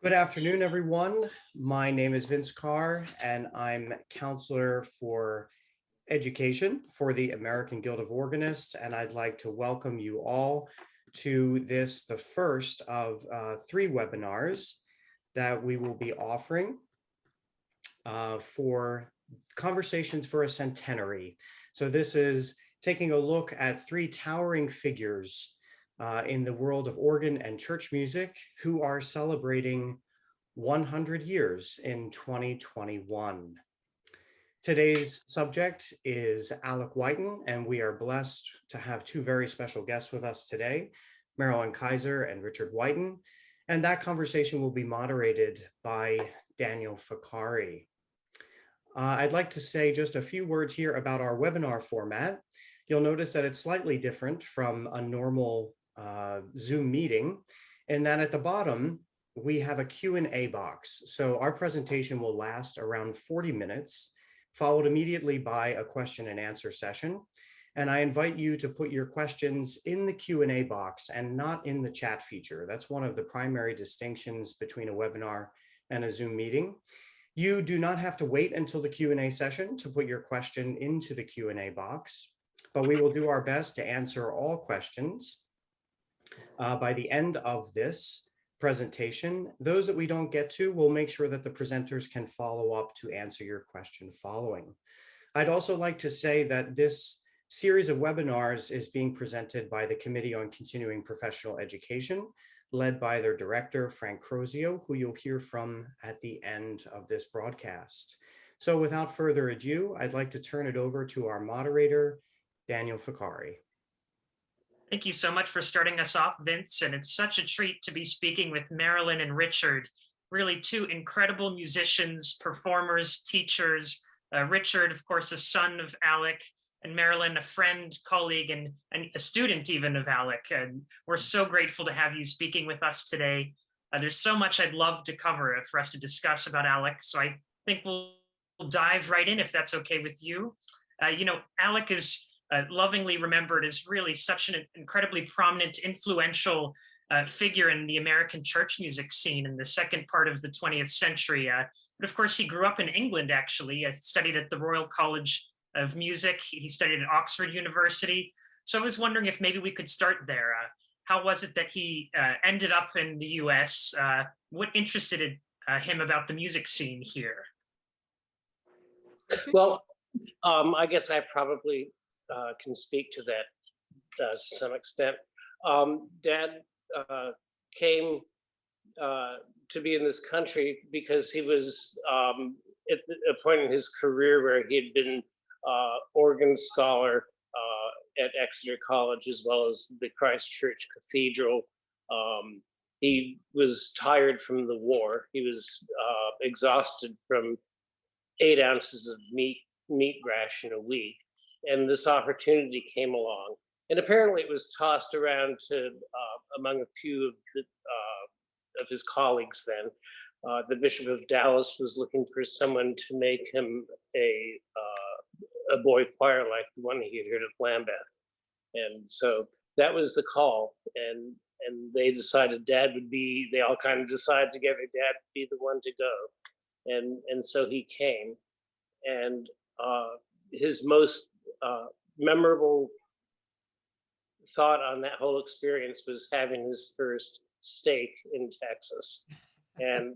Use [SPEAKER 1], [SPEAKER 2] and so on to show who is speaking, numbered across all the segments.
[SPEAKER 1] Good afternoon, everyone. My name is Vince Carr, and I'm counselor for education for the American Guild of Organists, and I'd like to welcome you all to this, the first of three webinars that we will be offering for Conversations for a Centenary. So this is taking a look at three towering figures in the world of organ and church music who are celebrating 100 years in 2021. Today's subject is Alec Wyton, and we are blessed to have two very special guests with us today, Marilyn Keiser and Richard Wyton, and that conversation will be moderated by Daniel Ficarri. I'd like to say just a few words here about our webinar format. You'll notice that it's slightly different from a normal Zoom meeting, and that at the bottom, we have a Q&A box. So our presentation will last around 40 minutes, followed immediately by a question and answer session. And I invite you to put your questions in the Q&A box and not in the chat feature. That's one of the primary distinctions between a webinar and a Zoom meeting. You do not have to wait until the Q&A session to put your question into the Q&A box, but we will do our best to answer all questions by the end of this presentation. Those that we don't get to, we'll make sure that the presenters can follow up to answer your question following. I'd also like to say that this series of webinars is being presented by the Committee on Continuing Professional Education, led by their director, Frank Crozio, who you'll hear from at the end of this broadcast. So without further ado, I'd like to turn it over to our moderator, Daniel Ficarri.
[SPEAKER 2] Thank you so much for starting us off, Vince. And it's such a treat to be speaking with Marilyn and Richard, really two incredible musicians, performers, teachers. Richard, of course, a son of Alec, and Marilyn, a friend, colleague, and a student even of Alec. And we're so grateful to have you speaking with us today. There's so much I'd love to cover for us to discuss about Alec. So I think we'll dive right in if that's okay with you. Alec is lovingly remembered as really such an incredibly prominent, influential figure in the American church music scene in the second part of the 20th century. But of course, he grew up in England, actually. Studied at the Royal College of Music. He studied at Oxford University. So I was wondering if maybe we could start there. How was it that he ended up in the US? What interested him about the music scene here?
[SPEAKER 3] Well, I guess I probably can speak to that to some extent. Dad came to be in this country because he was at a point in his career where he had been organ scholar at Exeter College as well as the Christ Church Cathedral. He was tired from the war. He was exhausted from 8 ounces of meat ration a week. And this opportunity came along, and apparently it was tossed around to among a few of his colleagues. Then the Bishop of Dallas was looking for someone to make him a boy choir like the one he had heard at Lambeth, and so that was the call. And they decided Dad would be. They all kind of decided together Dad would be the one to go, and so he came, and his most memorable thought on that whole experience was having his first steak in Texas. And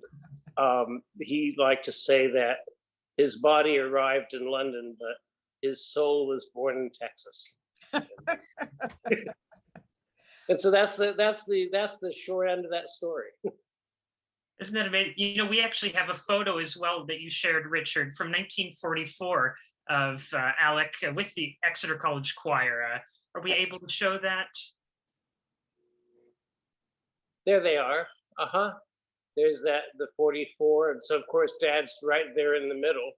[SPEAKER 3] he liked to say that his body arrived in London, but his soul was born in Texas. And so that's the short end of that story.
[SPEAKER 2] Isn't that amazing? We actually have a photo as well that you shared, Richard, from 1944 of Alec with the Exeter College Choir. Are we able to show that?
[SPEAKER 3] There they are. There's the 44, and so of course Dad's right there in the middle.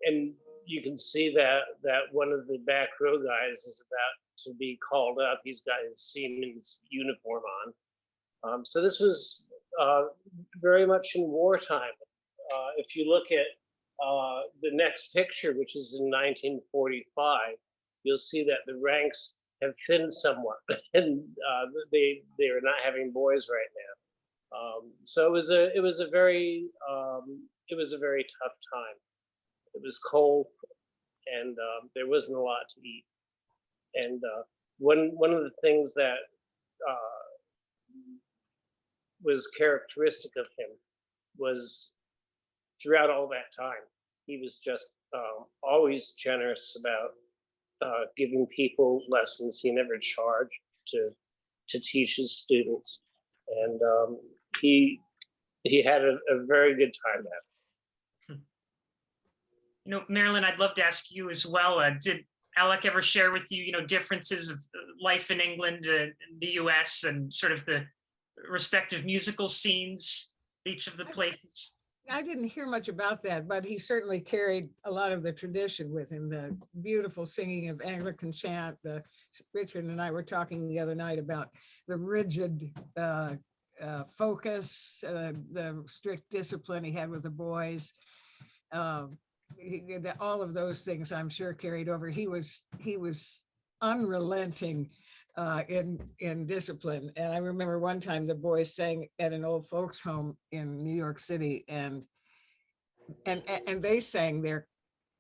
[SPEAKER 3] And you can see that one of the back row guys is about to be called up. He's got his seaman's uniform on. So this was very much in wartime. If you look at the next picture, which is in 1945, you'll see that the ranks have thinned somewhat, and they are not having boys right now. So it was a very tough time. It was cold, and there wasn't a lot to eat. And one of the things that was characteristic of him was throughout all that time, he was just always generous about giving people lessons. He never charged to teach his students, and he had a very good time at it.
[SPEAKER 2] You know, Marilyn, I'd love to ask you as well. Did Alec ever share with you, differences of life in England, the US, and sort of the respective musical scenes, each of the places?
[SPEAKER 4] I didn't hear much about that, but he certainly carried a lot of the tradition with him, the beautiful singing of Anglican chant. Richard and I were talking the other night about the rigid focus, the strict discipline he had with the boys. All of those things I'm sure carried over. He was unrelenting in discipline. And I remember one time the boys sang at an old folks home in New York City, and they sang their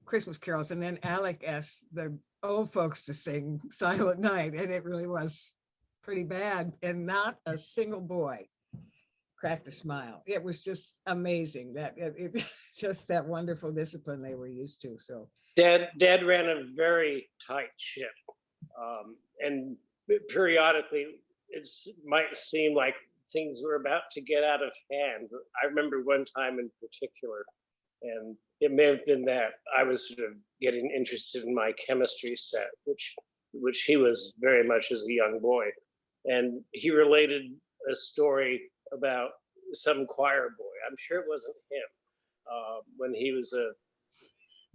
[SPEAKER 4] Christmas carols, and then Alec asked the old folks to sing Silent Night, and it really was pretty bad, and not a single boy cracked a smile. It was just amazing that just that wonderful discipline they were used to. So
[SPEAKER 3] Dad ran a very tight ship, and periodically it might seem like things were about to get out of hand. I remember one time in particular, and it may have been that I was sort of getting interested in my chemistry set, which he was very much as a young boy, and he related a story about some choir boy. I'm sure it wasn't him, when he was a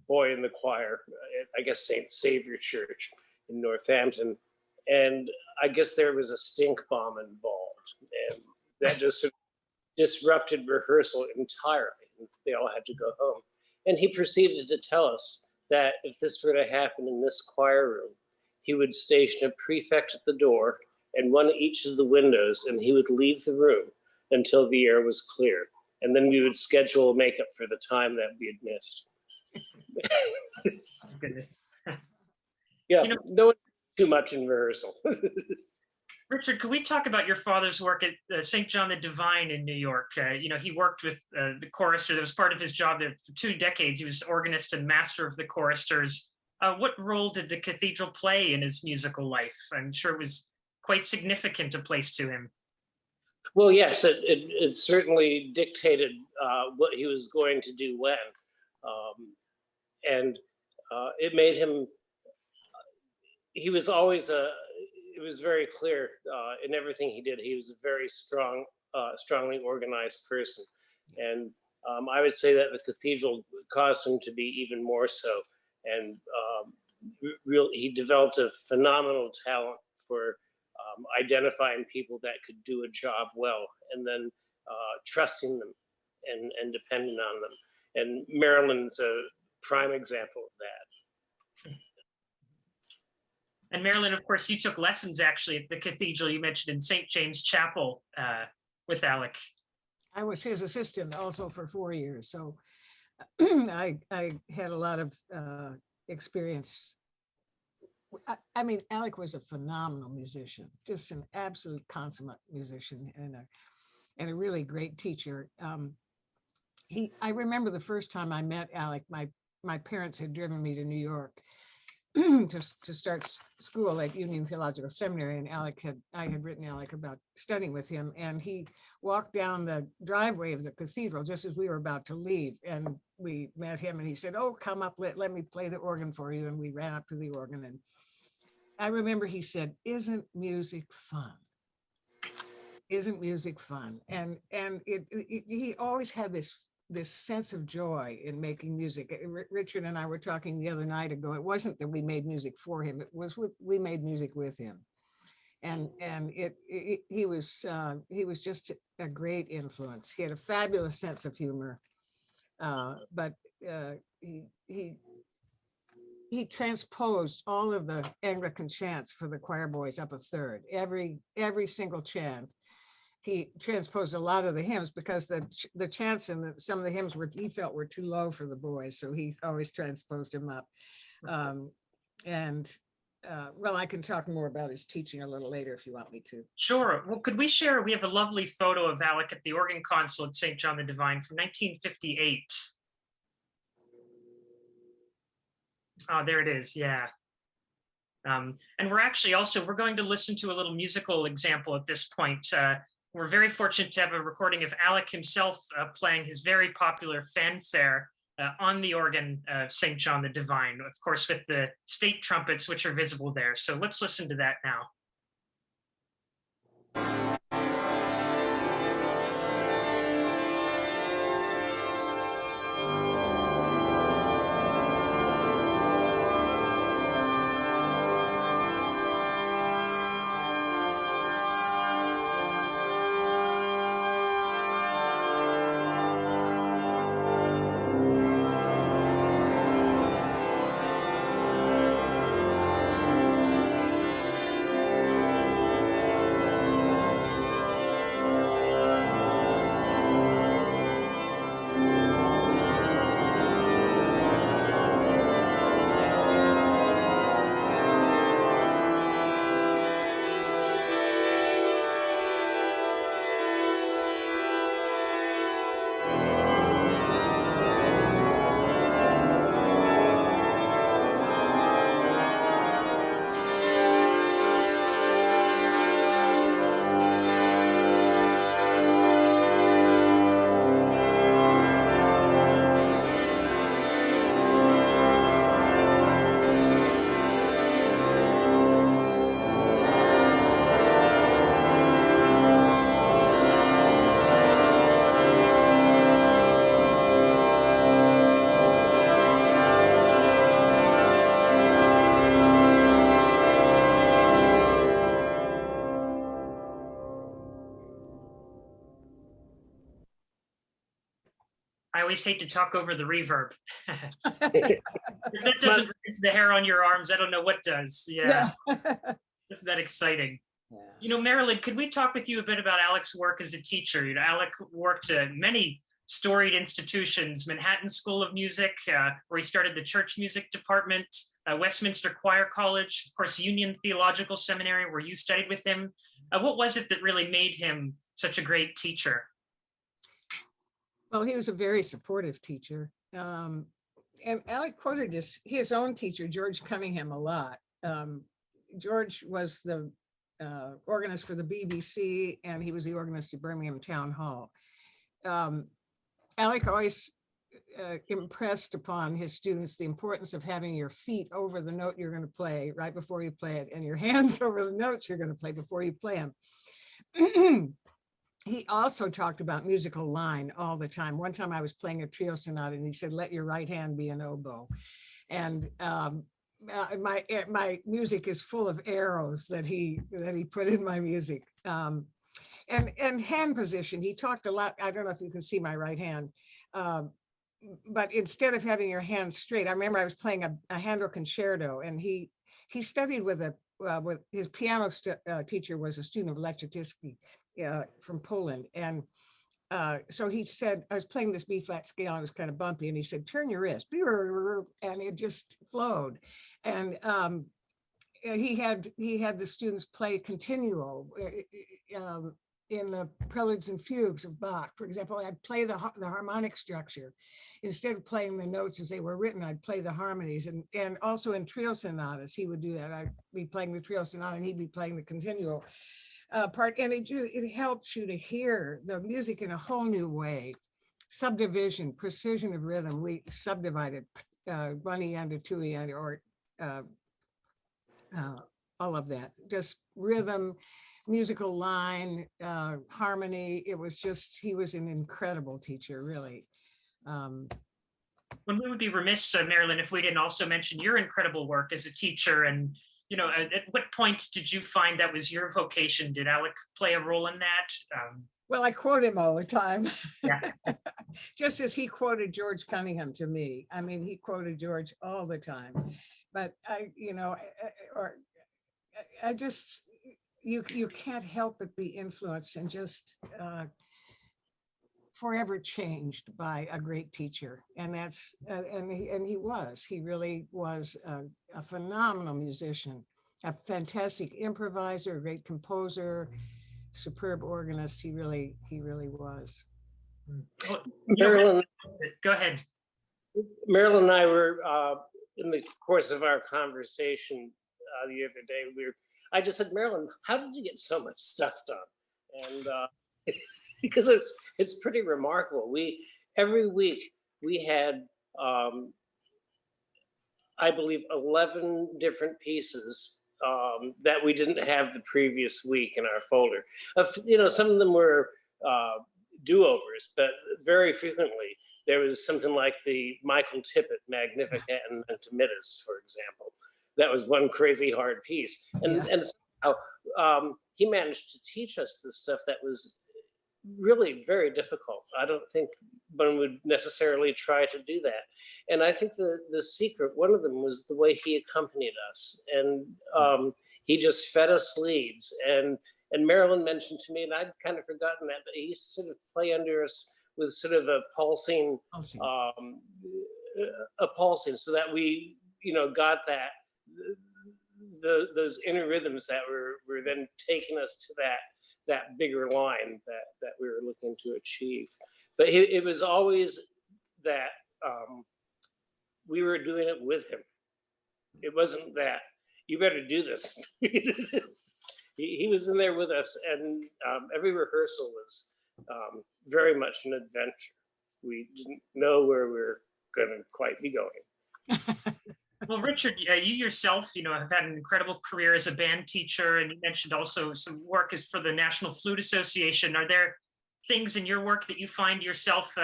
[SPEAKER 3] boy in the choir at, I guess, St. Savior Church in Northampton. And I guess there was a stink bomb involved, and that just sort of disrupted rehearsal entirely. They all had to go home. And he proceeded to tell us that if this were to happen in this choir room, he would station a prefect at the door and one at each of the windows, and he would leave the room until the air was clear. And then we would schedule makeup for the time that we had missed.
[SPEAKER 2] Oh, goodness.
[SPEAKER 3] Yeah, no one too much in rehearsal.
[SPEAKER 2] Richard, could we talk about your father's work at St. John the Divine in New York? He worked with the choristers. That was part of his job there for 2 decades. He was organist and master of the choristers. What role did the cathedral play in his musical life? I'm sure it was quite significant a place to him.
[SPEAKER 3] Well, yes, it certainly dictated what he was going to do when. And it made him, he was always it was very clear in everything he did. He was a very strongly organized person. And I would say that the cathedral caused him to be even more so. And he developed a phenomenal talent for identifying people that could do a job well, and then trusting them and depending on them. And Marilyn's a prime example of that.
[SPEAKER 2] And Marilyn, of course, you took lessons actually at the cathedral you mentioned in St. James Chapel with Alec.
[SPEAKER 4] I was his assistant also for 4 years. So I had a lot of experience. I mean, Alec was a phenomenal musician, just an absolute consummate musician and a really great teacher. I remember the first time I met Alec, my parents had driven me to New York to start school at Union Theological Seminary, and I had written Alec about studying with him, and he walked down the driveway of the cathedral just as we were about to leave, and we met him, and he said, "Oh, come up, let me play the organ for you," and we ran up to the organ, and I remember he said, "Isn't music fun? Isn't music fun?" And he always had this sense of joy in making music. Richard and I were talking the other night ago. It wasn't that we made music for him; it was we made music with him, and he was just a great influence. He had a fabulous sense of humor, but he transposed all of the Anglican chants for the choir boys up a third. Every single chant he transposed a lot of the hymns because the chants in some of the hymns he felt were too low for the boys, so he always transposed them up. Well, I can talk more about his teaching a little later if you want me to.
[SPEAKER 2] Sure. Well, could we share? We have a lovely photo of Alec at the organ console at St. John the Divine from 1958. Oh, there it is. Yeah. And we're going to listen to a little musical example at this point. We're very fortunate to have a recording of Alec himself playing his very popular fanfare on the organ of St. John the Divine, of course, with the state trumpets, which are visible there. So let's listen to that now. I always hate to talk over the reverb. If that doesn't raise the hair on your arms, I don't know what does. Yeah. Isn't that exciting? Yeah. You know, Marilyn, could we talk with you a bit about Alec's work as a teacher? You know, Alec worked at many storied institutions, Manhattan School of Music, where he started the church music department, Westminster Choir College, of course, Union Theological Seminary, where you studied with him. What was it that really made him such a great teacher?
[SPEAKER 4] Well, he was a very supportive teacher. And Alec quoted his own teacher, George Cunningham, a lot. George was the organist for the BBC, and he was the organist at Birmingham Town Hall. Alec always impressed upon his students the importance of having your feet over the note you're going to play right before you play it, and your hands over the notes you're going to play before you play them. He also talked about musical line all the time. One time I was playing a trio sonata and he said, let your right hand be an oboe. And my music is full of arrows that he put in my music. And hand position, he talked a lot. I don't know if you can see my right hand, but instead of having your hand straight, I remember I was playing a Handel concerto, and he studied with his piano teacher was a student of Leczetowski from Poland. And so he said, I was playing this B flat scale and it was kind of bumpy, and he said, turn your wrist, and it just flowed. And he had the students play continuo in the preludes and fugues of Bach. For example, I'd play the harmonic structure. Instead of playing the notes as they were written, I'd play the harmonies. And also in trio sonatas, he would do that. I'd be playing the trio sonata and he'd be playing the continuo part. And it helps you to hear the music in a whole new way. Subdivision, precision of rhythm. We subdivided 1 to 2 or all of that. Just rhythm, musical line, harmony. It was just, he was an incredible teacher, really.
[SPEAKER 2] Well, we would be remiss, Marilyn, if we didn't also mention your incredible work as a teacher. And, you know, at what point did you find that was your vocation? Did Alec play a role in that?
[SPEAKER 4] Well, I quote him all the time.
[SPEAKER 2] Yeah.
[SPEAKER 4] Just as he quoted George Cunningham to me. I mean, he quoted George all the time. But you can't help but be influenced and just forever changed by a great teacher. And that's he really was a phenomenal musician, a fantastic improviser, a great composer, superb organist. He really was.
[SPEAKER 2] Well,
[SPEAKER 3] Marilyn,
[SPEAKER 2] go ahead.
[SPEAKER 3] Marilyn and I were in the course of our conversation the other day. I just said, Marilyn, how did you get so much stuff done? And because it's pretty remarkable. Every week we had I believe 11 different pieces that we didn't have the previous week in our folder. Some of them were do-overs, but very frequently there was something like the Michael Tippett Magnificat and Mentimitus, for example. That was one crazy hard piece. And somehow he managed to teach us this stuff that was really very difficult. I don't think one would necessarily try to do that. And I think the secret, one of them, was the way he accompanied us. And he just fed us leads. And Marilyn mentioned to me, and I'd kind of forgotten that, but he used to sort of play under us with sort of a pulsing, so that we, got that, those inner rhythms that were then taking us to that bigger line that we were looking to achieve. But it was always that we were doing it with him. It wasn't that, you better do this. He was in there with us, and every rehearsal was very much an adventure. We didn't know where we were going to quite be going.
[SPEAKER 2] Well, Richard, you yourself, have had an incredible career as a band teacher, and you mentioned also some work is for the National Flute Association. Are there things in your work that you find yourself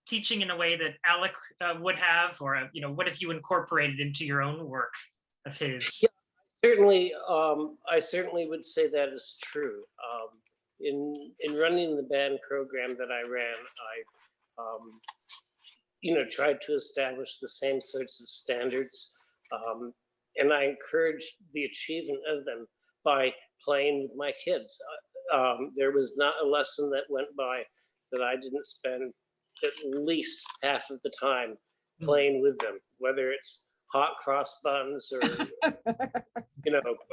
[SPEAKER 2] teaching in a way that Alec would have, or what have you incorporated into your own work of his?
[SPEAKER 3] Yeah, I certainly would say that is true. In running the band program that I ran, I tried to establish the same sorts of standards. And I encouraged the achievement of them by playing with my kids. There was not a lesson that went by that I didn't spend at least half of the time playing with them, whether it's hot cross buns or,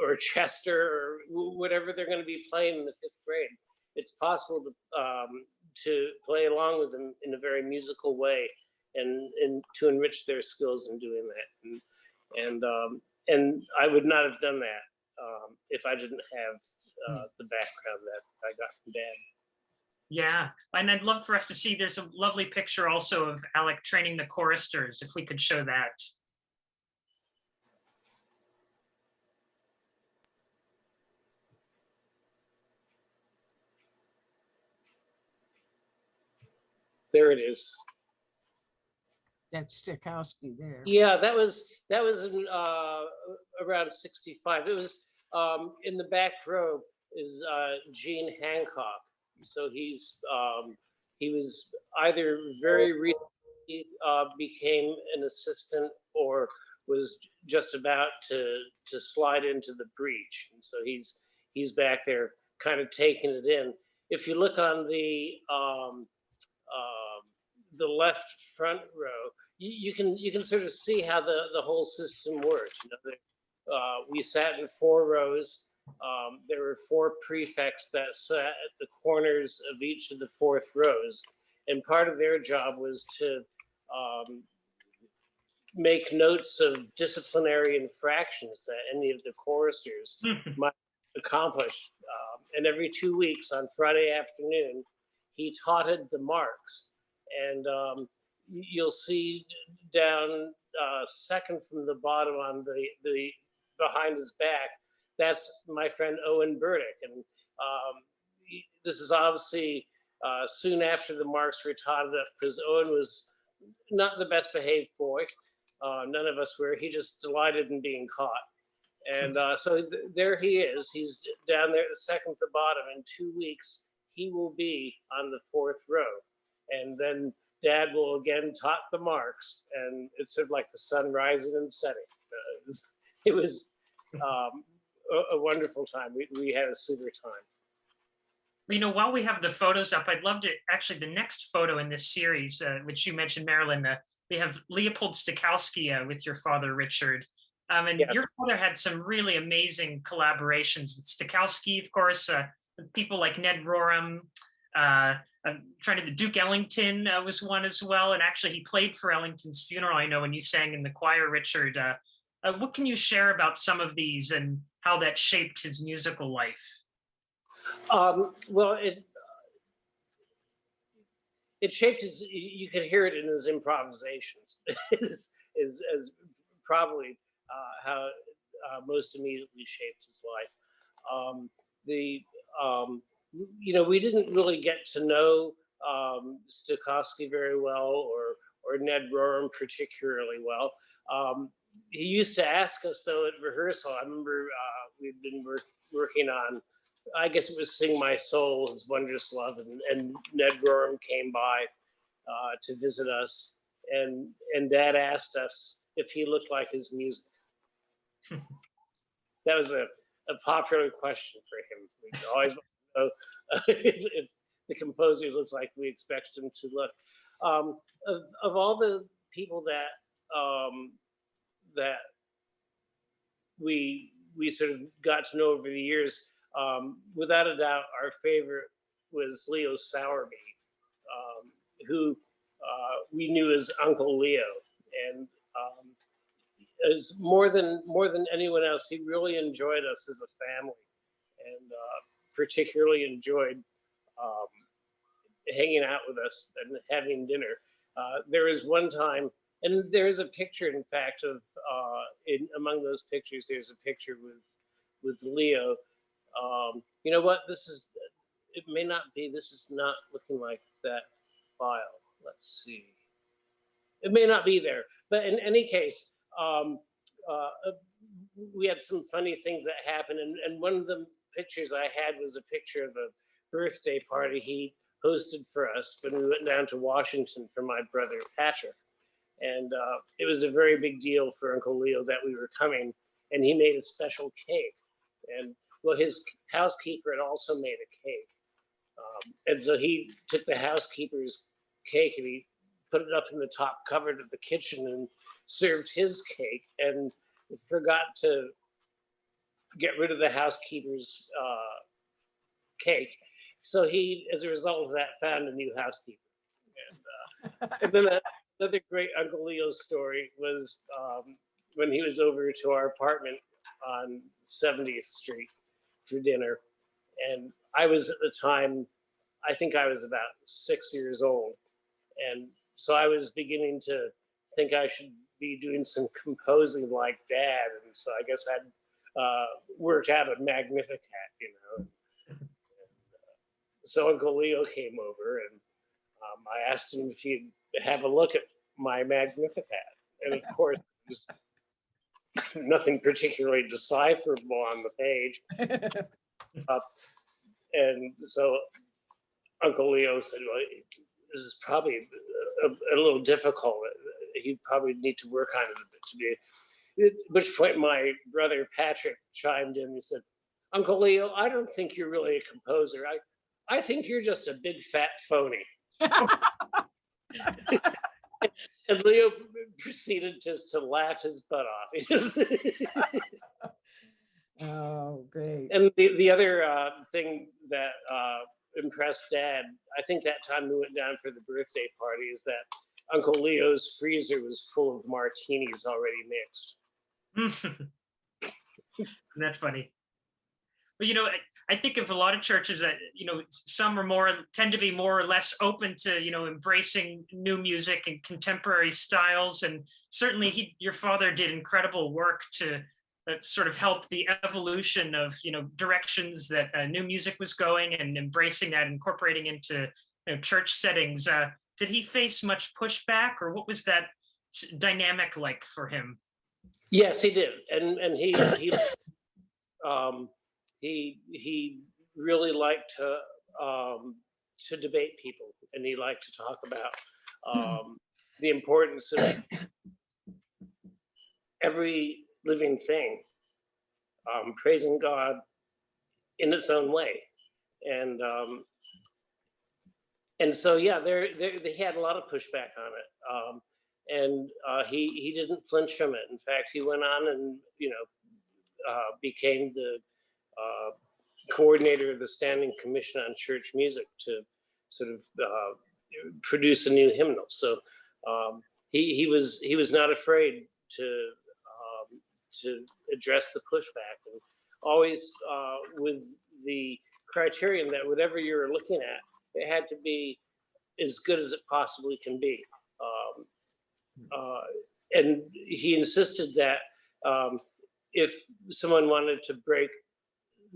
[SPEAKER 3] or Chester or whatever they're going to be playing in the 5th grade. It's possible to play along with them in a very musical way and to enrich their skills in doing that. And I would not have done that if I didn't have the background that I got from Dad.
[SPEAKER 2] Yeah, and I'd love for us to see, there's a lovely picture also of Alec training the choristers, if we could show that.
[SPEAKER 3] There it is.
[SPEAKER 4] That's Stokowski there.
[SPEAKER 3] Yeah, that was in, around 65. It was in the back row is Gene Hancock. So he was either very recently became an assistant or was just about to slide into the breach. And so he's back there kind of taking it in. If you look on the left front row, you can sort of see how the whole system works. We sat in 4 rows. There were 4 prefects that sat at the corners of each of the 4th rows, and part of their job was to make notes of disciplinary infractions that any of the choristers might accomplish. And every 2 weeks on Friday afternoon, he taughted the marks. And you'll see down second from the bottom on the behind his back, that's my friend Owen Burdick. And this is obviously soon after the marks were taughted up, because Owen was not the best behaved boy. None of us were. He just delighted in being caught. And so there he is. He's down there at the second to the bottom. In 2 weeks, he will be on the 4th row. And then Dad will again talk the marks, and it's sort of like the sun rising and setting. It was a wonderful time. We had a super time.
[SPEAKER 2] You know, while we have the photos up, I'd love to actually the next photo in this series, which you mentioned, Marilyn. We have Leopold Stokowski with your father, Richard. And
[SPEAKER 3] Yeah.
[SPEAKER 2] your father had some really amazing collaborations with Stokowski, of course, with people like Ned Rorem. I'm trying to, the Duke Ellington was one as well. And actually, he played for Ellington's funeral, I know, when you sang in the choir, Richard. What can you share about some of these and how that shaped his musical life?
[SPEAKER 3] Well, it shaped his, you could hear it in his improvisations, is probably how most immediately shaped his life. You know, we didn't really get to know Stokowski very well, or Ned Rorem particularly well. He used to ask us, though, at rehearsal. I remember we'd been working on, I guess it was Sing My Soul, His Wondrous Love, and Ned Rorem came by to visit us, and Dad asked us if he looked like his music. That was a popular question for him. We always want to know if the composer looked like we expected him to look. Of all the people that we sort of got to know over the years, without a doubt, our favorite was Leo Sowerby, who we knew as Uncle Leo, and as more than anyone else, he really enjoyed us as a family, and particularly enjoyed hanging out with us and having dinner. There was one time, and there is a picture, in fact, of among those pictures, there's a picture with Leo. You know what? It may not be. This is not looking like that file. Let's see. It may not be there, but in any case, we had some funny things that happened, and one of the pictures I had was a picture of a birthday party he hosted for us when we went down to Washington for my brother Patrick, and it was a very big deal for Uncle Leo that we were coming, and he made a special cake, and well, his housekeeper had also made a cake, and so he took the housekeeper's cake and he put it up in the top cupboard of the kitchen and served his cake, and forgot to get rid of the housekeeper's cake. So he, as a result of that, found a new housekeeper. And then another great Uncle Leo story was when he was over to our apartment on 70th Street for dinner. And I was at the time, I think I was about 6 years old. And so I was beginning to think I should be doing some composing like Dad. And so I guess I'd worked out a Magnificat, you know. So Uncle Leo came over, and I asked him if he'd have a look at my Magnificat. And of course, there's nothing particularly decipherable on the page. And so Uncle Leo said, well, this is probably a little difficult. He'd probably need to work on it a bit to be. At which point my brother Patrick chimed in and said, Uncle Leo, I don't think you're really a composer. I think you're just a big fat phony. And Leo proceeded just to laugh his butt off.
[SPEAKER 4] Oh, great.
[SPEAKER 3] And the other thing that impressed Dad, I think that time we went down for the birthday party, is that Uncle Leo's freezer was full of martinis already mixed.
[SPEAKER 2] Isn't that funny? But you know, I think of a lot of churches that, you know, some tend to be more or less open to, you know, embracing new music and contemporary styles. And certainly your father did incredible work to sort of help the evolution of, you know, directions that new music was going, and embracing that, incorporating into, you know, church settings. Did he face much pushback, or what was that dynamic like for him?
[SPEAKER 3] Yes, he did, and he really liked to debate people, and he liked to talk about the importance of every living thing praising God in its own way. And so, yeah, they had a lot of pushback on it. And he didn't flinch from it. In fact, he went on and, became the coordinator of the Standing Commission on Church Music to sort of produce a new hymnal. So he was not afraid to address the pushback, and always with the criterion that whatever you're looking at, it had to be as good as it possibly can be. And he insisted that if someone wanted to break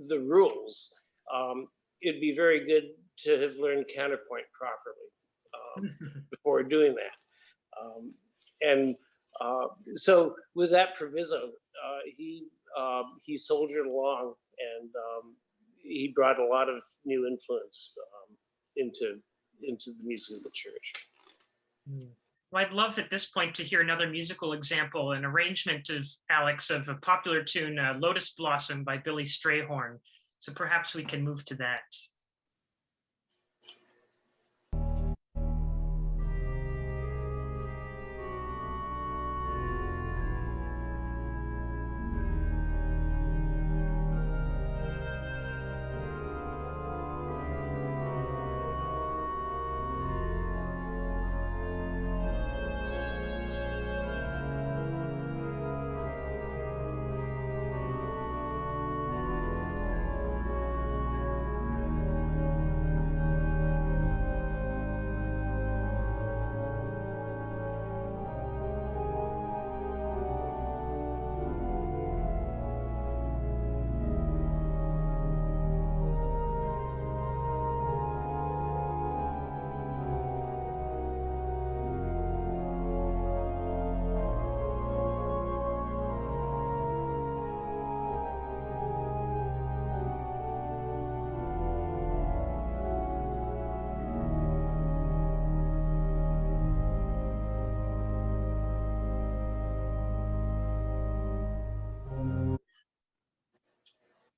[SPEAKER 3] the rules, it'd be very good to have learned counterpoint properly before doing that. So with that proviso, he soldiered along, and he brought a lot of new influence into the music of the church.
[SPEAKER 2] Well, I'd love at this point to hear another musical example, an arrangement of Alex of a popular tune, Lotus Blossom by Billy Strayhorn. So perhaps we can move to that.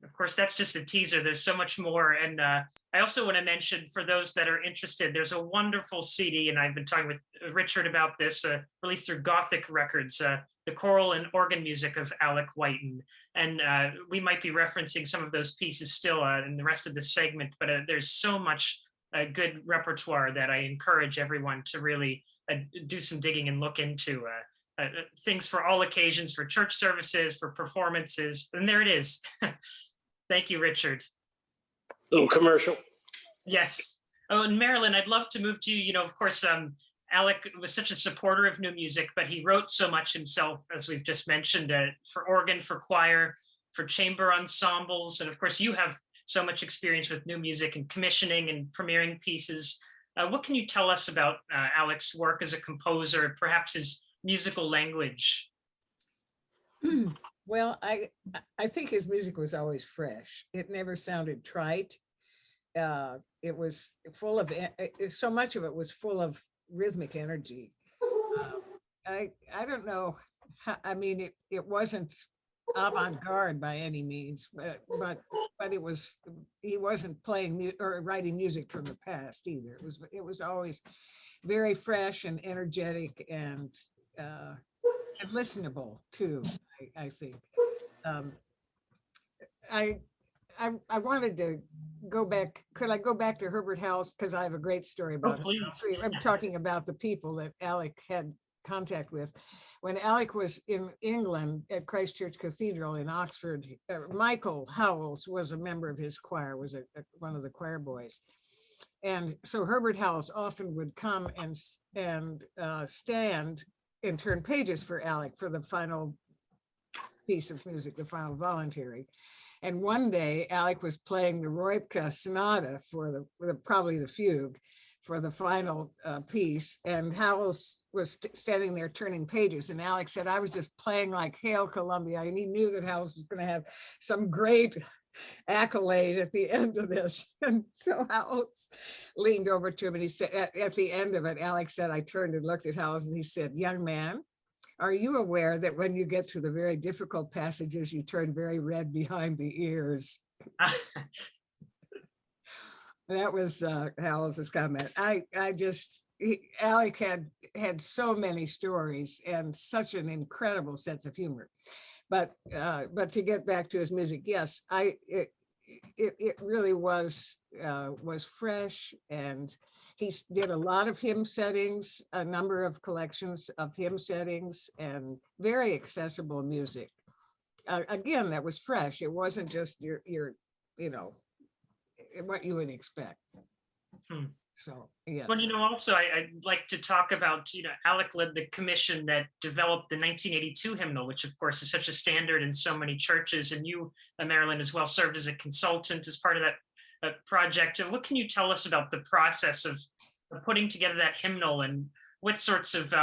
[SPEAKER 2] Of course, that's just a teaser. There's so much more. And I also want to mention, for those that are interested, there's a wonderful CD, and I've been talking with Richard about this, released through Gothic Records, the choral and organ music of Alec Wyton. And we might be referencing some of those pieces still in the rest of the segment, but there's so much good repertoire that I encourage everyone to really do some digging and look into. Things for all occasions, for church services, for performances, and there it is. Thank you, Richard.
[SPEAKER 3] Little commercial.
[SPEAKER 2] Yes. Oh, and Marilyn, I'd love to move to you. You know, of course, Alec was such a supporter of new music, but he wrote so much himself, as we've just mentioned, for organ, for choir, for chamber ensembles. And of course, you have so much experience with new music and commissioning and premiering pieces. What can you tell us about Alec's work as a composer, perhaps his musical language?
[SPEAKER 4] Well, I think his music was always fresh. It never sounded trite. It was full of, so much of it was full of rhythmic energy. I don't know, I mean, it wasn't avant-garde by any means, but it was, he wasn't playing or writing music from the past either. It was always very fresh and energetic and listenable too, I think. I wanted to go back. Could I go back to Herbert Howells? Because I have a great story about it. I'm talking about the people that Alec had contact with. When Alec was in England at Christ Church Cathedral in Oxford, Michael Howells was a member of his choir, was one of the choir boys. And so Herbert Howells often would come and stand and turn pages for Alec for the final piece of music, the final voluntary. And one day Alec was playing the Roipka Sonata for probably the fugue for the final piece, and Howells was standing there turning pages, and Alec said, I was just playing like Hail Columbia, and he knew that Howells was going to have some great accolade at the end of this. And so Howells leaned over to him and he said, at the end of it, Alec said, I turned and looked at Howells and he said, young man, Are you aware that when you get to the very difficult passages, you turn very red behind the ears? That was Hal's comment. Alec had so many stories and such an incredible sense of humor. But to get back to his music, yes, it really was fresh, and he did a lot of hymn settings, a number of collections of hymn settings, and very accessible music. Again, that was fresh. It wasn't just your what you would expect. So yes.
[SPEAKER 2] Well, also I'd like to talk about, Alec led the commission that developed the 1982 hymnal, which of course is such a standard in so many churches, and you, Marilyn, as well served as a consultant as part of that project. What can you tell us about the process of putting together that hymnal, and what sorts of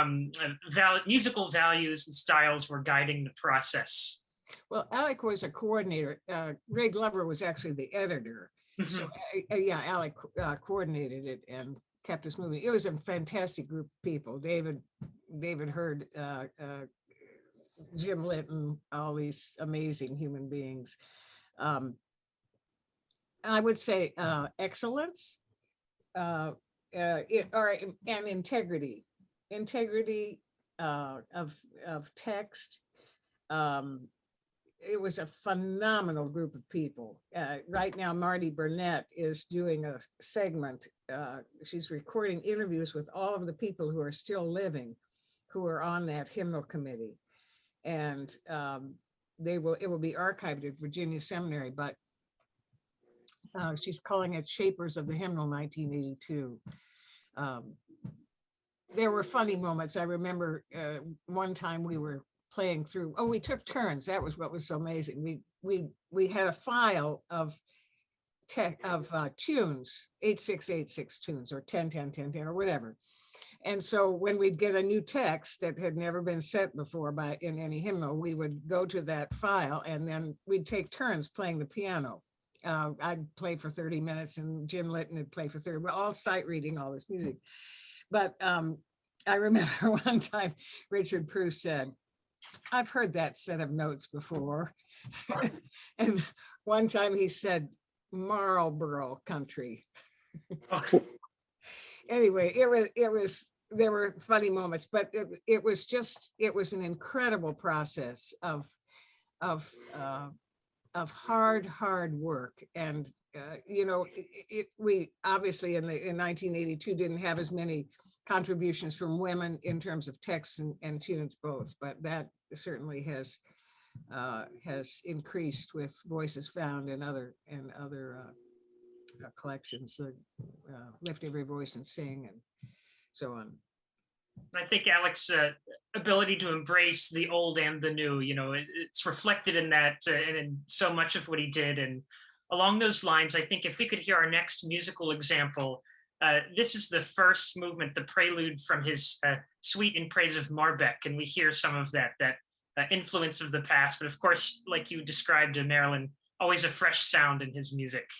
[SPEAKER 2] musical values and styles were guiding the process?
[SPEAKER 4] Well, Alec was a coordinator. Ray Glover was actually the editor. So yeah, Alec coordinated it and kept us moving. It was a fantastic group of people. David Hurd, Jim Litton, all these amazing human beings. I would say excellence and integrity of text. It was a phenomenal group of people. Right now, Marty Burnett is doing a segment. She's recording interviews with all of the people who are still living, who are on that hymnal committee. And it will be archived at Virginia Seminary, but she's calling it Shapers of the Hymnal 1982. There were funny moments. I remember one time we were playing through. Oh, we took turns. That was what was so amazing. We had a file of tunes, 8686 tunes, or 10101010 or whatever. And so when we'd get a new text that had never been set before in any hymnal, we would go to that file, and then we'd take turns playing the piano. I'd play for 30 minutes, and Jim Litton would play for 30. We're all sight reading all this music. But I remember one time Richard Proust said, "I've heard that set of notes before." And one time he said, "Marlborough country." Anyway, there were funny moments, but it was an incredible process of hard work. And we obviously in 1982 didn't have as many contributions from women in terms of texts and tunes both, but that certainly has increased with Voices Found and other collections, Lift Every Voice and Sing and so on.
[SPEAKER 2] I think Alec's ability to embrace the old and the new, it's reflected in that and in so much of what he did. And along those lines, I think if we could hear our next musical example, this is the first movement, the prelude from his Suite in Praise of Marbeck, and we hear some of that influence of the past. But of course, like you described, Marilyn, always a fresh sound in his music.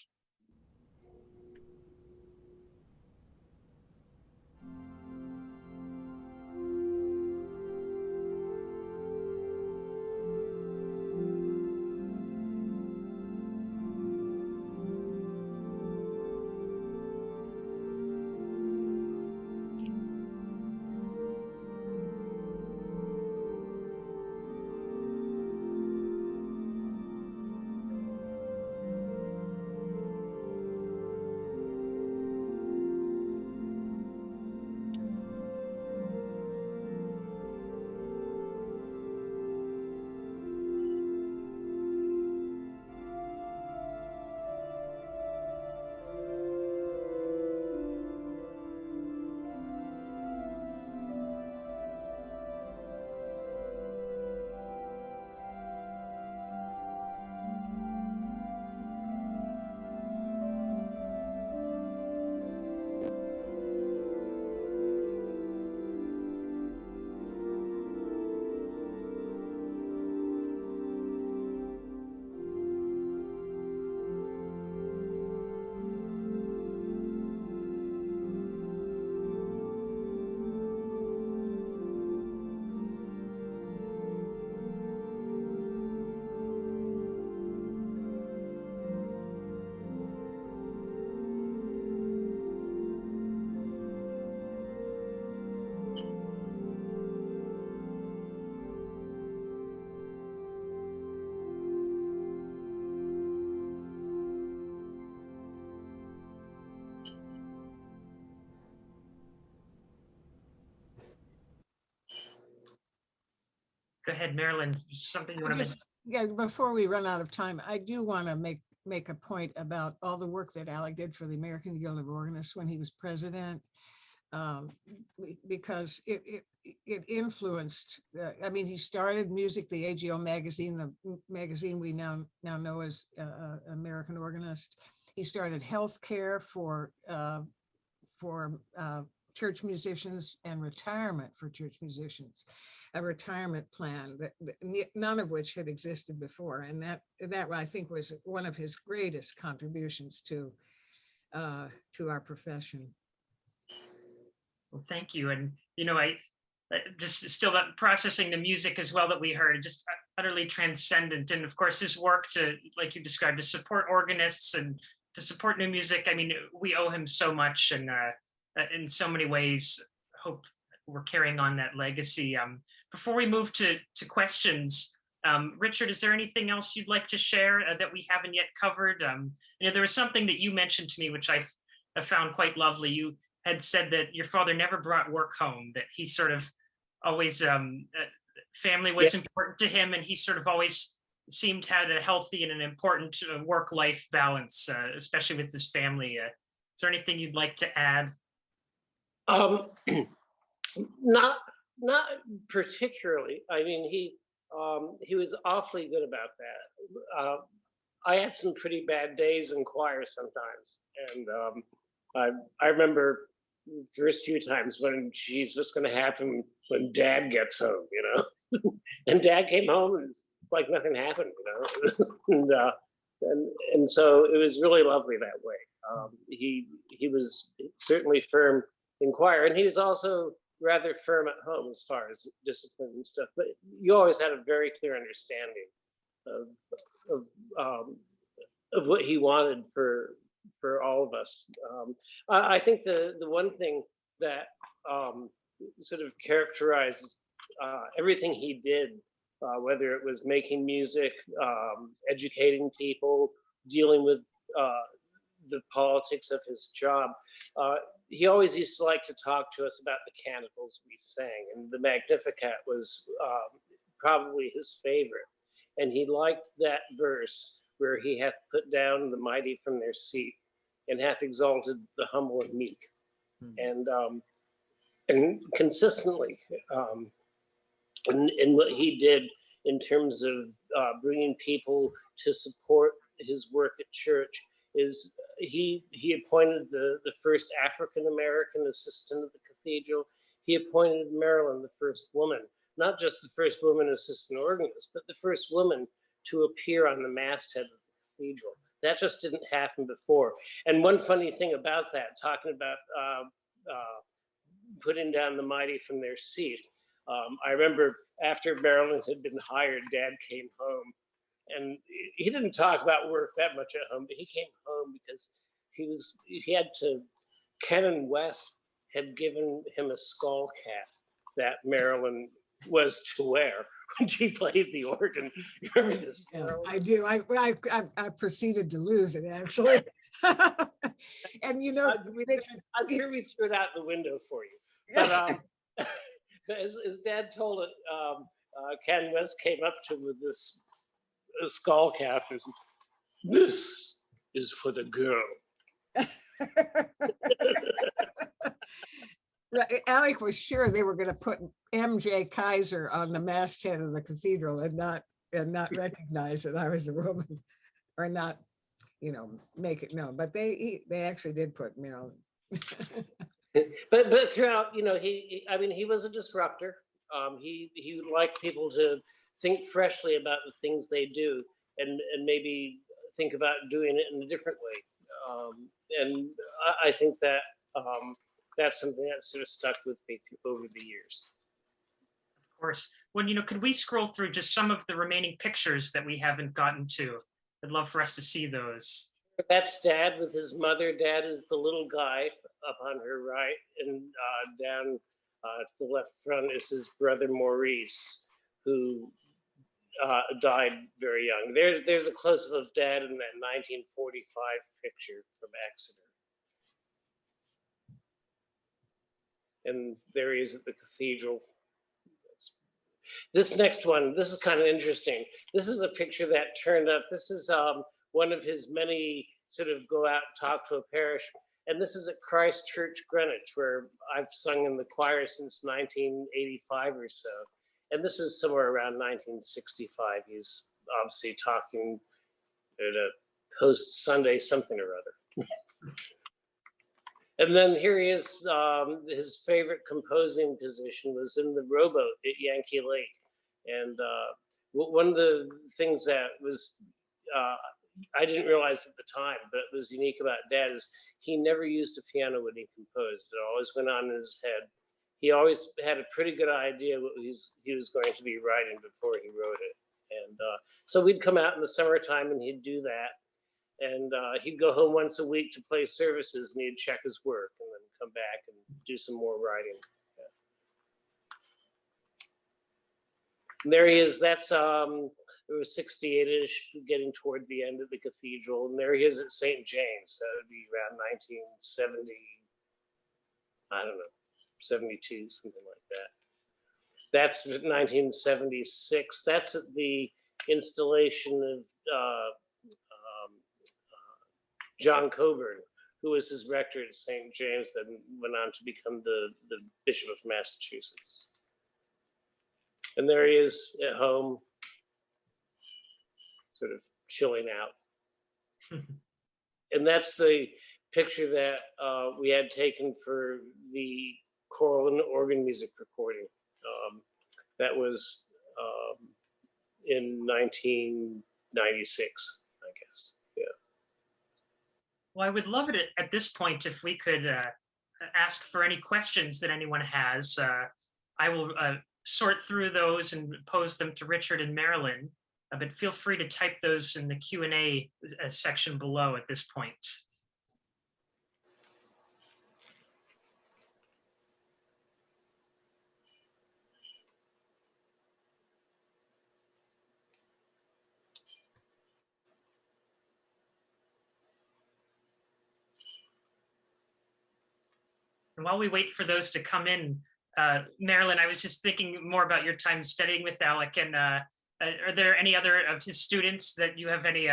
[SPEAKER 2] Go ahead, Marilyn. Something you want to mention?
[SPEAKER 4] Yeah, before we run out of time, I do want to make a point about all the work that Alec did for the American Guild of Organists when he was president, because it influenced. I mean, he started Music, the AGO magazine, the magazine we now know as American Organist. He started healthcare for church musicians and retirement for church musicians, a retirement plan that none of which had existed before, and that I think was one of his greatest contributions to our profession.
[SPEAKER 2] Well, thank you. And, I just still processing the music as well that we heard, just utterly transcendent. And of course, his work to, like you described, to support organists and to support new music. I mean, we owe him so much, and in so many ways, hope we're carrying on that legacy. Before we move to questions, Richard, is there anything else you'd like to share that we haven't yet covered? There was something that you mentioned to me, which I found quite lovely. You had said that your father never brought work home, that he sort of always, family was important to him, and he sort of always seemed to have a healthy and an important work-life balance, especially with his family. Is there anything you'd like to add?
[SPEAKER 3] Not particularly. I mean, he was awfully good about that. I had some pretty bad days in choir sometimes, and I remember the first few times when, geez, what's going to happen when Dad gets home, and Dad came home and it's like nothing happened, and so it was really lovely that way. He was certainly firm in choir, and he was also rather firm at home as far as discipline and stuff. But you always had a very clear understanding of what he wanted for all of us. I think the one thing that sort of characterizes everything he did, whether it was making music, educating people, dealing with the politics of his job, he always used to like to talk to us about the canticles we sang, and the Magnificat was probably his favorite. And he liked that verse where he hath put down the mighty from their seat and hath exalted the humble and meek. And consistently, in what he did in terms of bringing people to support his work at church, is he appointed the first African-American assistant of the cathedral. He appointed Marilyn the first woman, not just the first woman assistant organist, but the first woman to appear on the masthead of the cathedral. That just didn't happen before. And one funny thing about that, talking about putting down the mighty from their seat, I remember after Marilyn had been hired, Dad came home, and he didn't talk about work that much at home, but he came home because Ken and Wes had given him a skull cap that Marilyn was to wear when she played the organ. You remember this?
[SPEAKER 4] Yeah, I do. I proceeded to lose it, actually. And
[SPEAKER 3] I'm sure we threw it out the window for you. But as Dad told it, Ken West came up to him with this skull cap. And, this is for the girl.
[SPEAKER 4] Alec was sure they were going to put MJ Keiser on the masthead of the cathedral and not recognize that I was a woman, or not, make it known. But they actually did put Marilyn.
[SPEAKER 3] But throughout, he was a disruptor. He liked people to think freshly about the things they do, and maybe think about doing it in a different way. And I think that that's something that sort of stuck with me over the years.
[SPEAKER 2] Of course. Well, could we scroll through just some of the remaining pictures that we haven't gotten to? I'd love for us to see those.
[SPEAKER 3] That's Dad with his mother. Dad is the little guy up on her right, and down to the left front is his brother Maurice, who died very young. There's a close-up of Dad in that 1945 picture from Exeter. And there he is at the cathedral. This next one, this is kind of interesting. This is a picture that turned up. This is one of his many sort of go out and talk to a parish. And this is at Christ Church, Greenwich, where I've sung in the choir since 1985 or so. And this is somewhere around 1965. He's obviously talking at a post Sunday something or other. And then here he is, his favorite composing position was in the rowboat at Yankee Lake. And one of the things that was, I didn't realize at the time, but it was unique about Dad is he never used a piano when he composed. It always went on in his head. He always had a pretty good idea what he was going to be writing before he wrote it. And so we'd come out in the summertime and he'd do that. And he'd go home once a week to play services and he'd check his work and then come back and do some more writing. Yeah. And there he is. That's it was 68-ish, getting toward the end of the cathedral. And there he is at St. James. That would be around 1970, I don't know, 72, something like that. That's 1976. That's at the installation of John Coburn, who was his rector at St. James, that went on to become the Bishop of Massachusetts. And there he is at home, sort of chilling out. And that's the picture that we had taken for the choral and organ music recording. That was in 1996, I guess. Yeah.
[SPEAKER 2] Well, I would love it at this point if we could ask for any questions that anyone has. I will sort through those and pose them to Richard and Marilyn, but feel free to type those in the Q&A section below at this point. And while we wait for those to come in, Marilyn, I was just thinking more about your time studying with Alec, and are there any other of his students that you have any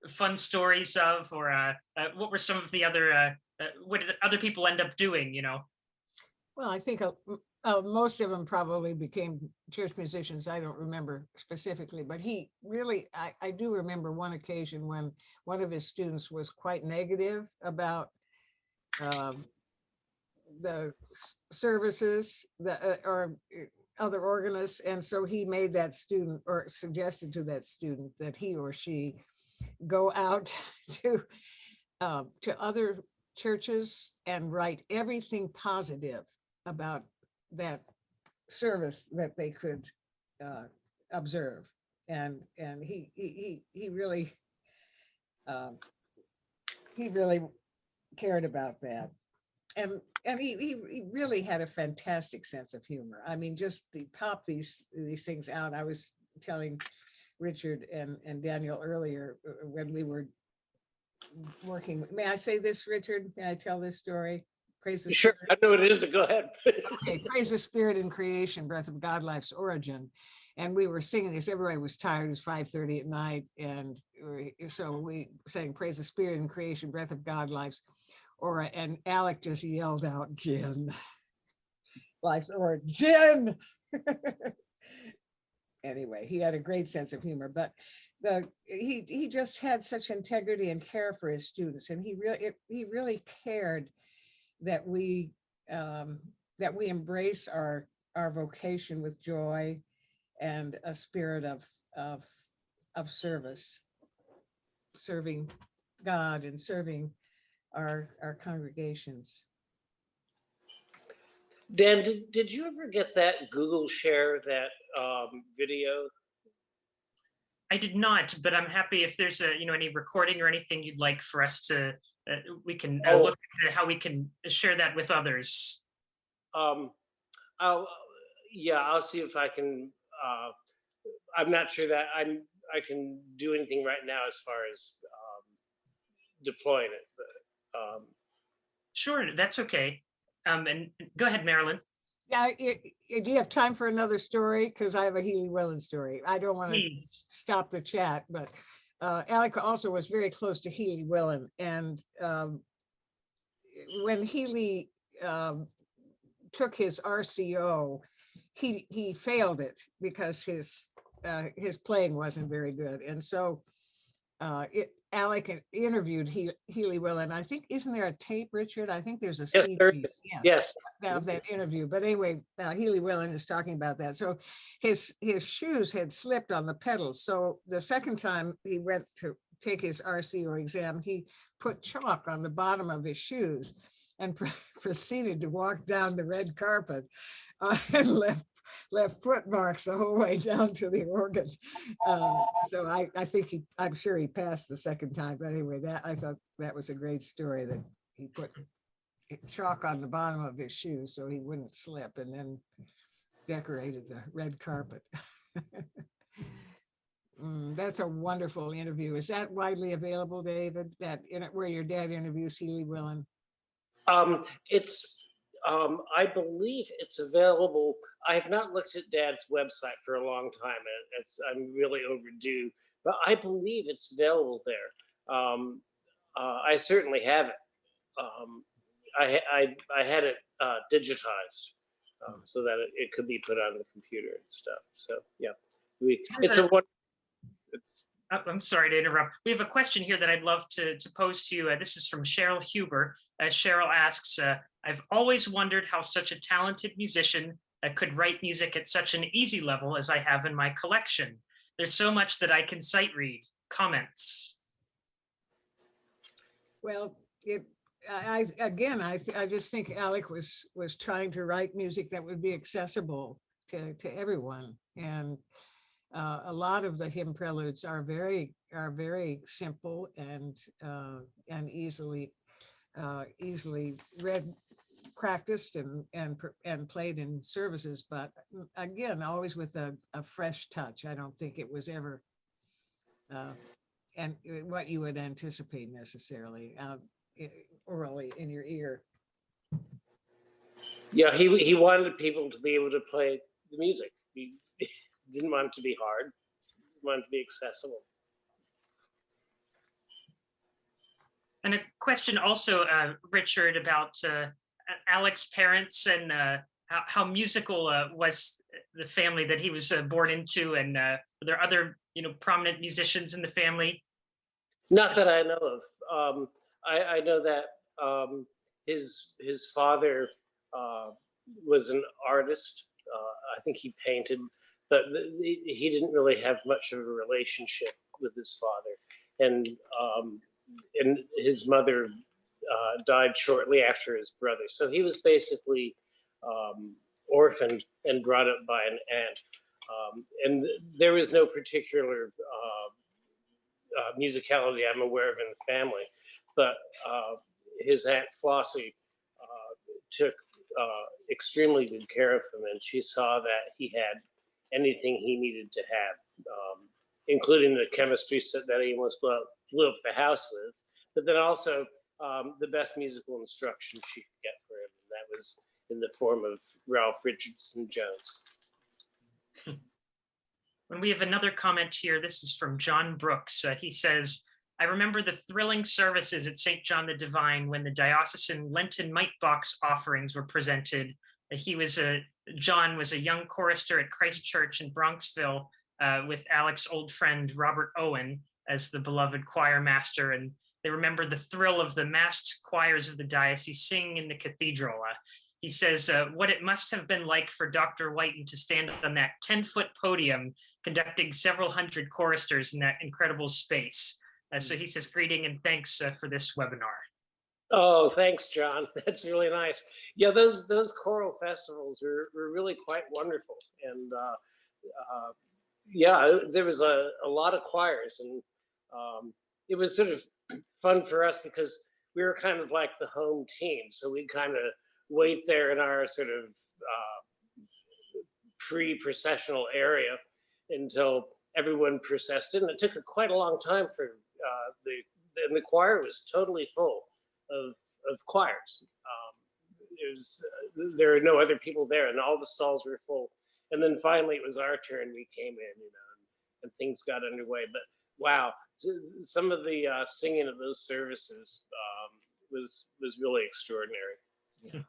[SPEAKER 2] fun stories of, or what were some of the other, what did other people end up doing, you know?
[SPEAKER 4] Well, I think most of them probably became church musicians. I don't remember specifically, but he really, I do remember one occasion when one of his students was quite negative about the services or other organists, and so he made that student, or suggested to that student, that he or she go out to other churches and write everything positive about that service that they could observe, and he really cared about that. And he really had a fantastic sense of humor. I mean, just to pop these things out. I was telling Richard and Daniel earlier when we were working. May I say this, Richard? May I tell this story? Praise the
[SPEAKER 3] Sure,
[SPEAKER 4] Spirit.
[SPEAKER 3] I know what it is. Go ahead.
[SPEAKER 4] Okay, praise the Spirit in creation, breath of God, life's origin. And we were singing this. Everybody was tired. It was 5:30 at night, and so we sang praise the Spirit in creation, breath of God, life's origin. And Alec just yelled out, "Gin, life's origin." Anyway, he had a great sense of humor, but he just had such integrity and care for his students, and he really cared that we embrace our vocation with joy and a spirit of service, serving God and serving our congregations.
[SPEAKER 3] Dan, did you ever get that Google share that video?
[SPEAKER 2] I did not, but I'm happy if there's any recording or anything you'd like for us to, we can look into how we can share that with others.
[SPEAKER 3] I'll see if I can. I'm not sure that I can do anything right now as far as deploying it. But,
[SPEAKER 2] Sure, that's okay. And go ahead, Marilyn.
[SPEAKER 4] Yeah, do you have time for another story? Because I have a Healy Willen story. I don't want to
[SPEAKER 2] Please.
[SPEAKER 4] stop the chat, but Alec also was very close to Healy Willen. And when Healy took his RCO, he failed it because his playing wasn't very good. And so Alec interviewed Healy Willen. I think, isn't there a tape, Richard? I think there's a
[SPEAKER 3] Yes, there
[SPEAKER 4] CD.
[SPEAKER 3] is.
[SPEAKER 4] Yes.
[SPEAKER 3] Yes.
[SPEAKER 4] Of that interview. But anyway, Healy Willen is talking about that. So his shoes had slipped on the pedals. So the second time he went to take his RCO exam, he put chalk on the bottom of his shoes and proceeded to walk down the red carpet and left foot marks the whole way down to the organ. So I think I'm sure he passed the second time. But anyway, I thought that was a great story, that he put chalk on the bottom of his shoes so he wouldn't slip, and then decorated the red carpet. That's a wonderful interview. Is that widely available, David? Where your dad interviews Healy Willen?
[SPEAKER 3] It's I believe it's available. I have not looked at Dad's website for a long time. I'm really overdue, but I believe it's available there. I certainly have it. I had it digitized so that it could be put on the computer and stuff. So yeah,
[SPEAKER 2] I'm sorry to interrupt. We have a question here that I'd love to pose to you. This is from Cheryl Huber. Cheryl asks, I've always wondered how such a talented musician could write music at such an easy level as I have in my collection. There's so much that I can sight read. Comments?
[SPEAKER 4] Well, I just think Alec was trying to write music that would be accessible to everyone. And a lot of the hymn preludes are very simple and easily read, practiced, and played in services. But again, always with a fresh touch. I don't think it was ever and what you would anticipate necessarily orally in your ear.
[SPEAKER 3] Yeah, he wanted people to be able to play the music. He didn't want it to be hard. He wanted it to be accessible.
[SPEAKER 2] And a question also, Richard, about Alec's parents and how musical was the family that he was born into, and were there other prominent musicians in the family?
[SPEAKER 3] Not that I know of. I know that his father was an artist. I think he painted, but he didn't really have much of a relationship with his father, and his mother died shortly after his brother. So he was basically orphaned and brought up by an aunt. And there was no particular musicality I'm aware of in the family, but his Aunt Flossie took extremely good care of him, and she saw that he had anything he needed to have, including the chemistry set that he almost blew up the house with, but then also the best musical instruction she could get for him, and that was in the form of Ralph Richardson Jones.
[SPEAKER 2] When we have another comment here, this is from John Brooks. He says, I remember the thrilling services at St. John the Divine when the diocesan Lenten mite box offerings were presented. John was a young chorister at Christ Church in Bronxville with Alec's old friend Robert Owen as the beloved choir master, and they remember the thrill of the massed choirs of the diocese singing in the cathedral. He says, what it must have been like for Dr. Wyton to stand on that 10-foot podium conducting several hundred choristers in that incredible space. So he says, greeting and thanks for this webinar.
[SPEAKER 3] Oh, thanks, John. That's really nice. Yeah, those choral festivals were really quite wonderful. And yeah, there was a lot of choirs, and it was sort of fun for us because we were kind of like the home team. So we kind of wait there in our sort of pre-processional area until everyone processed in. It took quite a long time for the choir was totally full of choirs. there were no other people there, and all the stalls were full. And then finally, it was our turn. We came in, and things got underway. But wow, some of the singing of those services was really extraordinary.
[SPEAKER 4] Yeah.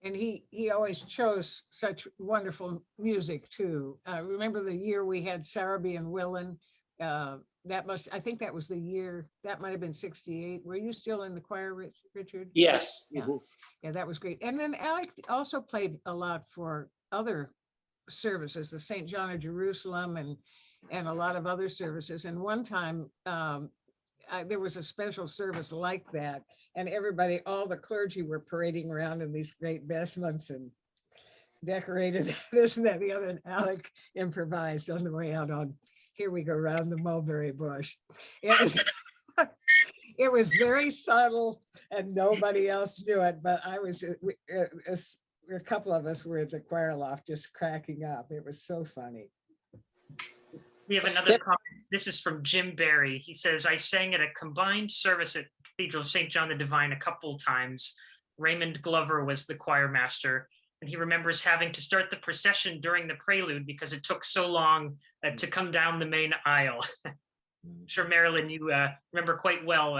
[SPEAKER 4] And he always chose such wonderful music too. Remember the year we had Sarabee and Wynton? I think that was the year, that might have been 68. Were you still in the choir, Richard?
[SPEAKER 3] Yes.
[SPEAKER 4] Yeah.
[SPEAKER 3] Mm-hmm.
[SPEAKER 4] Yeah, that was great. And then Alec also played a lot for other services, the St. John of Jerusalem and a lot of other services. And one time there was a special service like that, and everybody, all the clergy were parading around in these great vestments and decorated this and that, the other, and Alec improvised on the way out on Here We Go Round the Mulberry Bush. It was very subtle and nobody else knew it, but a couple of us were at the choir loft just cracking up. It was so funny.
[SPEAKER 2] We have another comment. This is from Jim Barry. He says, I sang at a combined service at the Cathedral of St. John the Divine a couple times. Raymond Glover was the choir master, and he remembers having to start the procession during the prelude because it took so long to come down the main aisle. I'm sure, Marilyn, you remember quite well,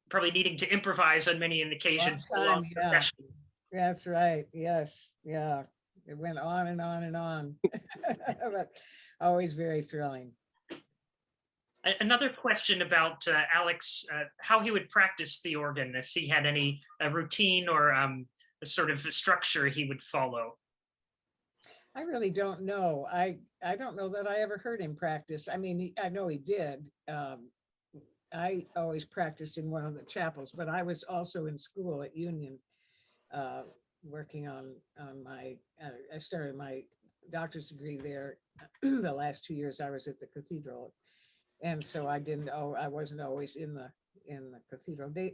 [SPEAKER 2] probably needing to improvise on many an occasion for a long procession.
[SPEAKER 4] That's right. Yes. Yeah. It went on and on and on. But always very thrilling.
[SPEAKER 2] Another question about Alex, how he would practice the organ, if he had any routine or a sort of structure he would follow.
[SPEAKER 4] I really don't know. I don't know that I ever heard him practice. I mean, I know he did. I always practiced in one of the chapels, but I was also in school at Union working on my, I started my doctor's degree there. The last 2 years I was at the Cathedral. And so I wasn't always in the Cathedral. Do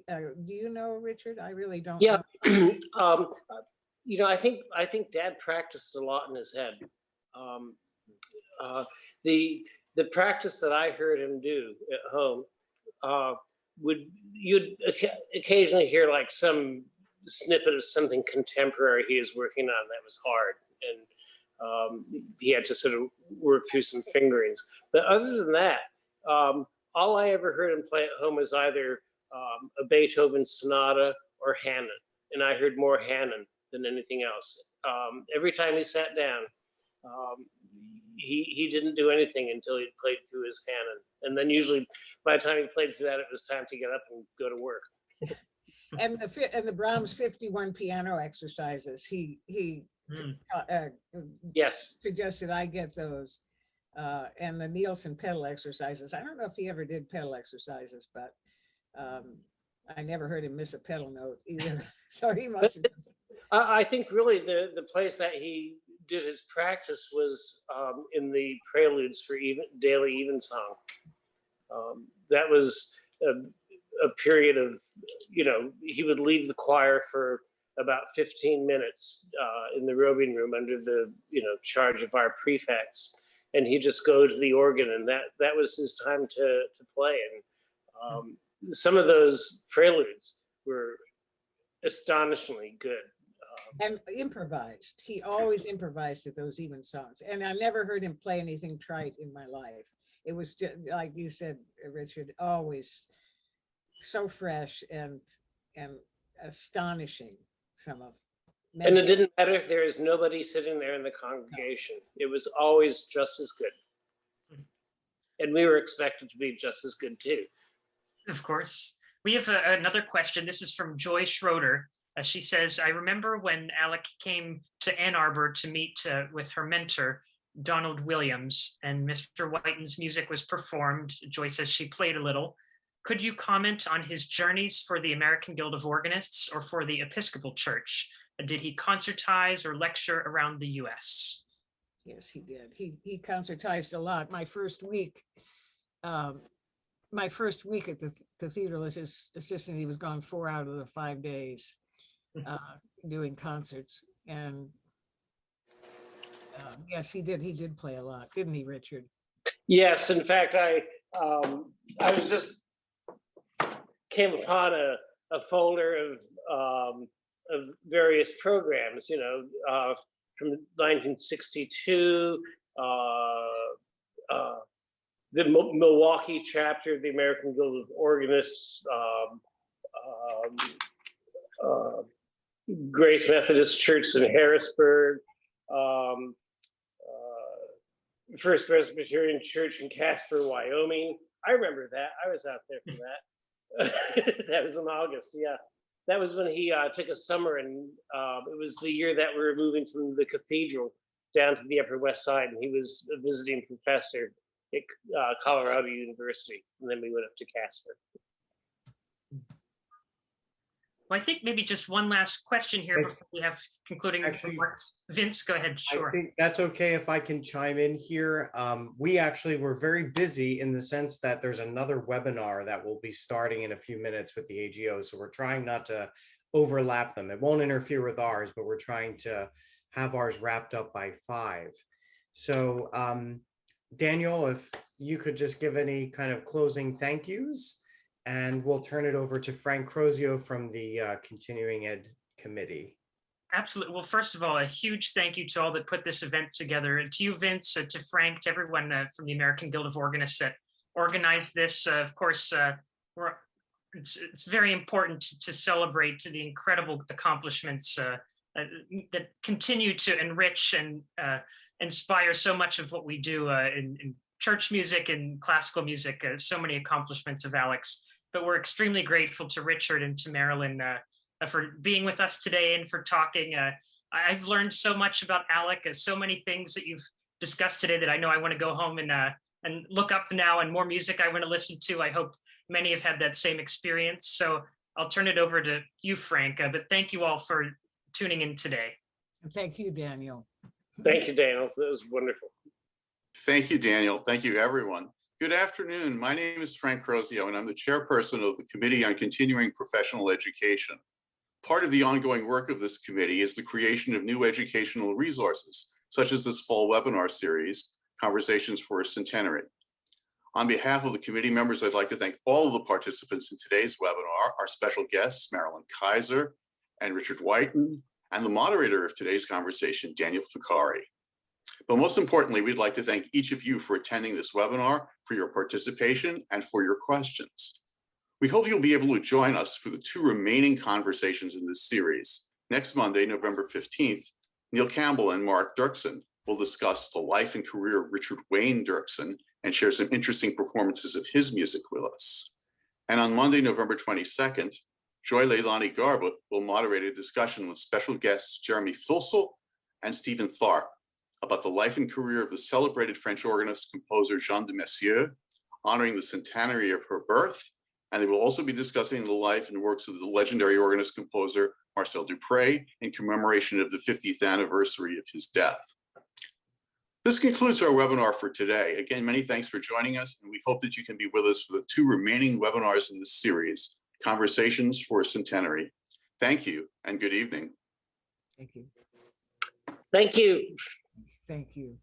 [SPEAKER 4] you know, Richard? I really don't know.
[SPEAKER 3] I think Dad practiced a lot in his head. The practice that I heard him do at home you'd occasionally hear like some snippet of something contemporary he was working on that was hard, and he had to sort of work through some fingerings. But other than that, all I ever heard him play at home was either a Beethoven sonata or Hanon, and I heard more Hanon than anything else. Every time he sat down, he didn't do anything until he'd played through his Hanon, and then usually by the time he played through that, it was time to get up and go to work.
[SPEAKER 4] And the Brahms 51 piano exercises, he
[SPEAKER 3] yes,
[SPEAKER 4] suggested I get those. And the Nielsen pedal exercises. I don't know if he ever did pedal exercises, but I never heard him miss a pedal note either. So he must have.
[SPEAKER 3] I think really the place that he did his practice was in the preludes for daily evensong. That was a period of, he would leave the choir for about 15 minutes in the robing room under the, charge of our prefects. And he'd just go to the organ, and that was his time to play. And some of those preludes were astonishingly good.
[SPEAKER 4] And improvised. He always improvised at those evensongs. And I never heard him play anything trite in my life. It was just, like you said, Richard, always so fresh and astonishing, some of.
[SPEAKER 3] And it didn't matter if there was nobody sitting there in the congregation. It was always just as good. And we were expected to be just as good too.
[SPEAKER 2] Of course. We have another question. This is from Joy Schroeder. She says, I remember when Alec came to Ann Arbor to meet with her mentor, Donald Williams, and Mr. Wyton's music was performed. Joy says she played a little. Could you comment on his journeys for the American Guild of Organists or for the Episcopal Church? Did he concertize or lecture around the US?
[SPEAKER 4] Yes, he did. He concertized a lot. My first week at the Cathedral as his assistant, he was gone 4 out of the 5 days doing concerts. And yes, he did play a lot, didn't he, Richard?
[SPEAKER 3] Yes, in fact, I was just came upon a folder various programs, from 1962, the Milwaukee chapter of the American Guild of Organists, Grace Methodist Church in Harrisburg, First Presbyterian Church in Casper, Wyoming. I remember that. I was out there for that. That was in August. Yeah, that was when he took a summer, and it was the year that we were moving from the Cathedral down to the Upper West Side, and he was a visiting professor at Colorado University, and then we went up to Casper.
[SPEAKER 2] Well, I think maybe just one last question here before we have concluding remarks. Vince, go ahead. Sure.
[SPEAKER 1] I think that's okay if I can chime in here. We actually were very busy in the sense that there's another webinar that will be starting in a few minutes with the AGO. So we're trying not to overlap them. It won't interfere with ours, but we're trying to have ours wrapped up by 5. So Daniel, if you could just give any kind of closing thank yous. And we'll turn it over to Frank Crozio from the Continuing Ed Committee.
[SPEAKER 2] Absolutely. Well, first of all, a huge thank you to all that put this event together. To you, Vince, to Frank, to everyone from the American Guild of Organists that organized this. Of course, it's very important to celebrate the incredible accomplishments that continue to enrich and inspire so much of what we do in church music and classical music. So many accomplishments of Alec's. But we're extremely grateful to Richard and to Marilyn for being with us today and for talking. I've learned so much about Alec, so many things that you've discussed today that I know I want to go home and look up now, and more music I want to listen to. I hope many have had that same experience. So I'll turn it over to you, Frank. But thank you all for tuning in today.
[SPEAKER 4] Thank you, Daniel.
[SPEAKER 3] Thank you, Daniel. That was wonderful.
[SPEAKER 5] Thank you, Daniel. Thank you, everyone. Good afternoon. My name is Frank Crozio, and I'm the chairperson of the Committee on Continuing Professional Education. Part of the ongoing work of this committee is the creation of new educational resources, such as this fall webinar series, Conversations for a Centenary. On behalf of the committee members, I'd like to thank all of the participants in today's webinar, our special guests, Marilyn Keiser and Richard Wyton, and the moderator of today's conversation, Daniel Ficarri. But most importantly, we'd like to thank each of you for attending this webinar, for your participation, and for your questions. We hope you'll be able to join us for the 2 remaining conversations in this series. Next Monday, November 15th, Neil Campbell and Mark Dirksen will discuss the life and career of Richard Wayne Dirksen and share some interesting performances of his music with us. And on Monday, November 22nd, Joy Leilani Garbutt will moderate a discussion with special guests Jeremy Filsel and Stephen Tharp about the life and career of the celebrated French organist composer Jeanne de Messieux, honoring the centenary of her birth. And they will also be discussing the life and works of the legendary organist composer Marcel Dupré in commemoration of the 50th anniversary of his death. This concludes our webinar for today. Again, many thanks for joining us, and we hope that you can be with us for the 2 remaining webinars in this series, Conversations for a Centenary. Thank you and good evening.
[SPEAKER 4] Thank you.
[SPEAKER 3] Thank you.
[SPEAKER 4] Thank you.